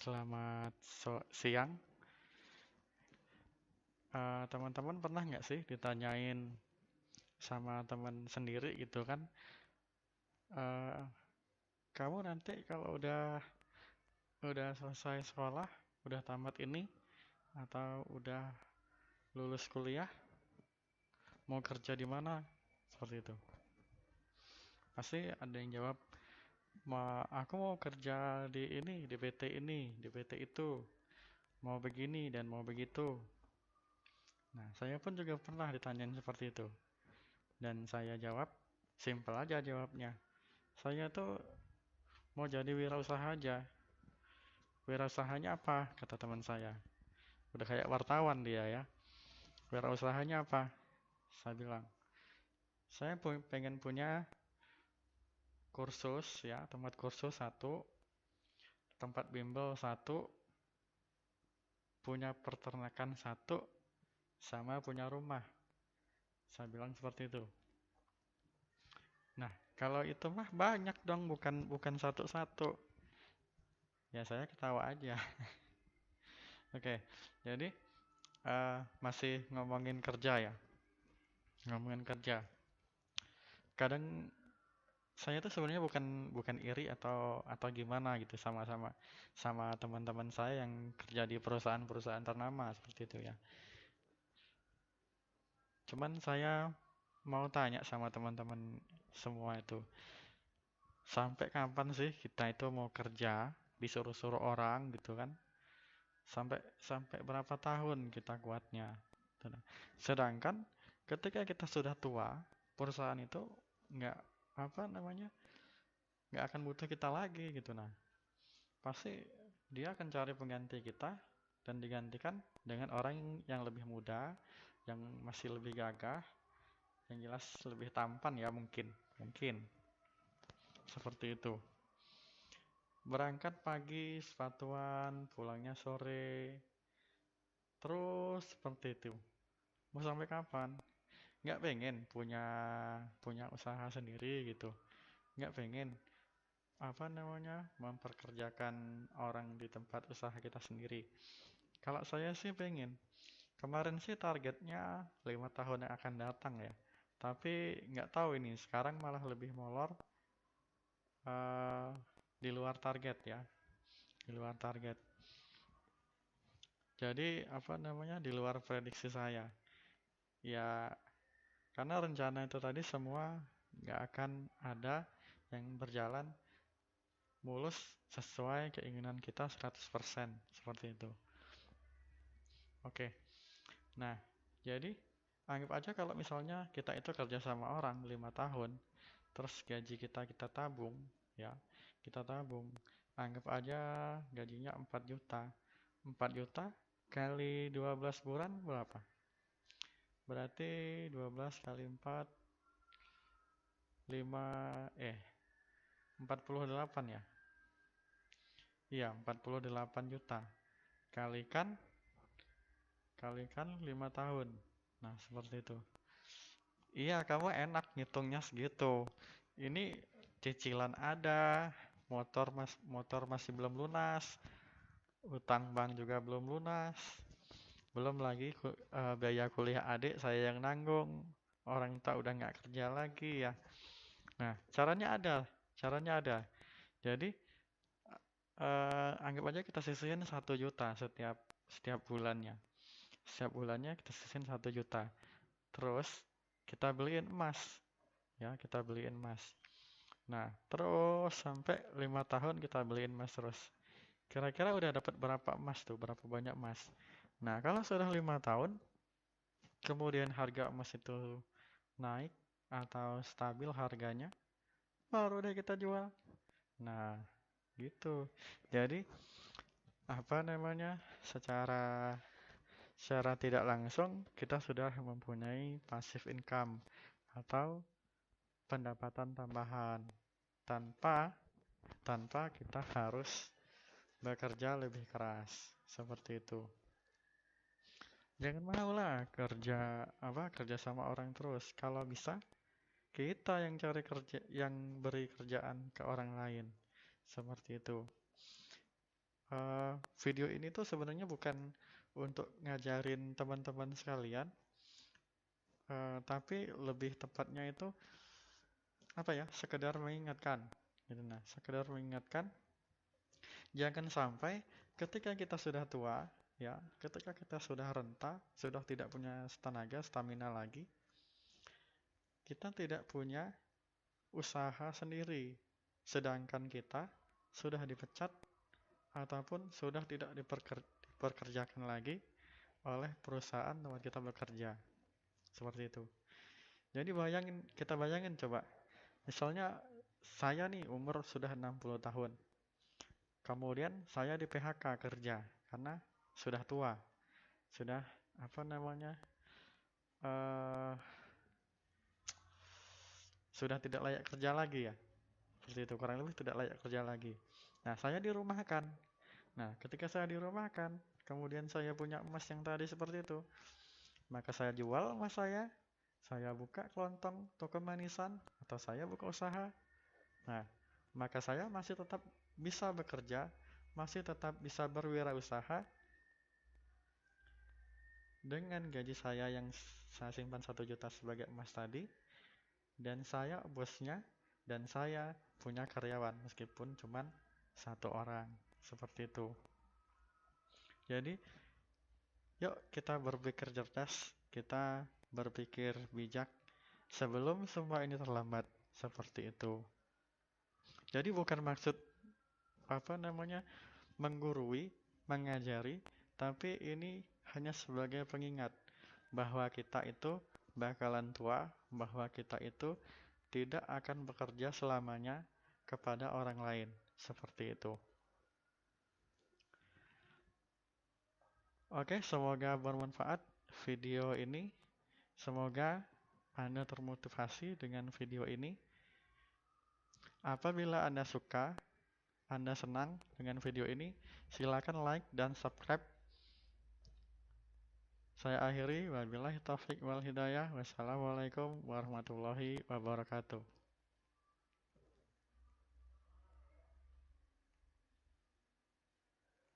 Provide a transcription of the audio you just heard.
Selamat siang. Teman-teman pernah nggak sih ditanyain sama teman sendiri gitu kan? eh, Kamu nanti kalau udah selesai sekolah, udah tamat ini, atau udah lulus kuliah, mau kerja di mana? Seperti itu. Pasti ada yang jawab, aku mau kerja di ini, di PT ini, di PT itu, mau begini dan mau begitu. Nah, saya pun juga pernah ditanyain seperti itu. Dan saya jawab, simpel aja jawabnya. Saya tuh mau jadi wirausaha aja. Wirausahanya apa? Kata teman saya. Udah kayak wartawan dia ya. Wirausahanya apa? Saya bilang, saya pengen punya kursus ya, tempat kursus satu, tempat bimbel satu, punya peternakan satu, sama punya rumah. Saya bilang seperti itu. Nah, kalau itu mah banyak dong, bukan satu-satu. Ya saya ketawa aja. Oke, jadi masih ngomongin kerja ya. Ngomongin kerja. Kadang saya tuh sebenarnya bukan bukan iri atau gimana gitu sama teman-teman saya yang kerja di perusahaan-perusahaan ternama seperti itu ya. Cuman saya mau tanya sama teman-teman semua itu, sampai kapan sih kita itu mau kerja disuruh-suruh orang gitu kan? Sampai sampai berapa tahun kita kuatnya? Gitu nah. Sedangkan ketika kita sudah tua, perusahaan itu nggak apa namanya nggak akan butuh kita lagi gitu nah. Pasti dia akan cari pengganti kita dan digantikan dengan orang yang lebih muda, yang masih lebih gagah, yang jelas lebih tampan ya mungkin. Mungkin seperti itu. Berangkat pagi, sepatuan, pulangnya sore, terus seperti itu. Mau sampai kapan? Nggak pengen punya usaha sendiri gitu. Nggak pengen apa namanya memperkerjakan orang di tempat usaha kita sendiri. Kalau saya sih pengen. Kemarin sih targetnya 5 tahun yang akan datang ya. Tapi nggak tahu ini sekarang malah lebih molor, eh, di luar target ya, di luar target. Jadi apa namanya di luar prediksi saya. Ya karena rencana itu tadi semua nggak akan ada yang berjalan mulus sesuai keinginan kita 100% seperti itu. Oke. Nah, jadi anggap aja kalau misalnya kita itu kerja sama orang 5 tahun, terus gaji kita kita tabung, ya, kita tabung. Anggap aja gajinya 4 juta. 4 juta kali 12 bulan berapa? Berarti 12 kali 4, 5, 48 ya? Iya, 48 juta. Kalikan, kalikan 5 tahun. Nah, seperti itu. Iya, kamu enak ngitungnya segitu. Ini cicilan ada, motor masih belum lunas, utang bank juga belum lunas, belum lagi biaya kuliah adik saya yang nanggung. Orang tua udah nggak kerja lagi ya. Nah, caranya ada. Jadi anggap aja kita sisihin 1 juta setiap bulannya. Setiap bulannya kita sisihin 1 juta. Terus kita beliin emas, ya kita beliin emas. Nah, terus sampai 5 tahun kita beliin emas terus. Kira-kira udah dapat berapa emas tuh? Berapa banyak emas? Nah, kalau sudah 5 tahun, kemudian harga emas itu naik atau stabil harganya, baru deh kita jual. Nah, gitu. Jadi, apa namanya? Secara tidak langsung kita sudah mempunyai passive income atau pendapatan tambahan tanpa tanpa kita harus bekerja lebih keras. Seperti itu. Jangan mau lah kerja sama orang terus. Kalau bisa kita yang cari kerja, yang beri kerjaan ke orang lain. Seperti itu. Video ini tuh sebenarnya bukan untuk ngajarin teman-teman sekalian, tapi lebih tepatnya itu apa ya? Sekedar mengingatkan. Gitu nah, sekedar mengingatkan jangan sampai ketika kita sudah tua, ya, ketika kita sudah renta, sudah tidak punya tenaga, stamina lagi, kita tidak punya usaha sendiri. Sedangkan kita sudah dipecat ataupun sudah tidak diperkerjakan lagi oleh perusahaan tempat kita bekerja. Seperti itu. Jadi kita bayangin coba. Misalnya saya nih umur sudah 60 tahun. Kemudian saya di PHK kerja karena sudah tua. Sudah apa namanya? eh Sudah tidak layak kerja lagi ya. Seperti itu, kurang lebih tidak layak kerja lagi. Nah, saya dirumahkan. Nah, ketika saya dirumahkan, kemudian saya punya emas yang tadi seperti itu, maka saya jual emas saya buka kelontong toko manisan, atau saya buka usaha. Nah, maka saya masih tetap bisa bekerja, masih tetap bisa berwirausaha dengan gaji saya yang saya simpan 1 juta sebagai emas tadi, dan saya bosnya, dan saya punya karyawan meskipun cuma 1 orang. Seperti itu. Jadi, yuk kita berpikir cerdas, kita berpikir bijak sebelum semua ini terlambat. Seperti itu. Jadi bukan maksud apa namanya menggurui, mengajari, tapi ini hanya sebagai pengingat bahwa kita itu bakalan tua, bahwa kita itu tidak akan bekerja selamanya kepada orang lain. Seperti itu. Oke, semoga bermanfaat video ini. Semoga Anda termotivasi dengan video ini. Apabila Anda suka, Anda senang dengan video ini, silakan like dan subscribe. Saya akhiri, wabillahi taufiq wal hidayah. Wassalamualaikum warahmatullahi wabarakatuh.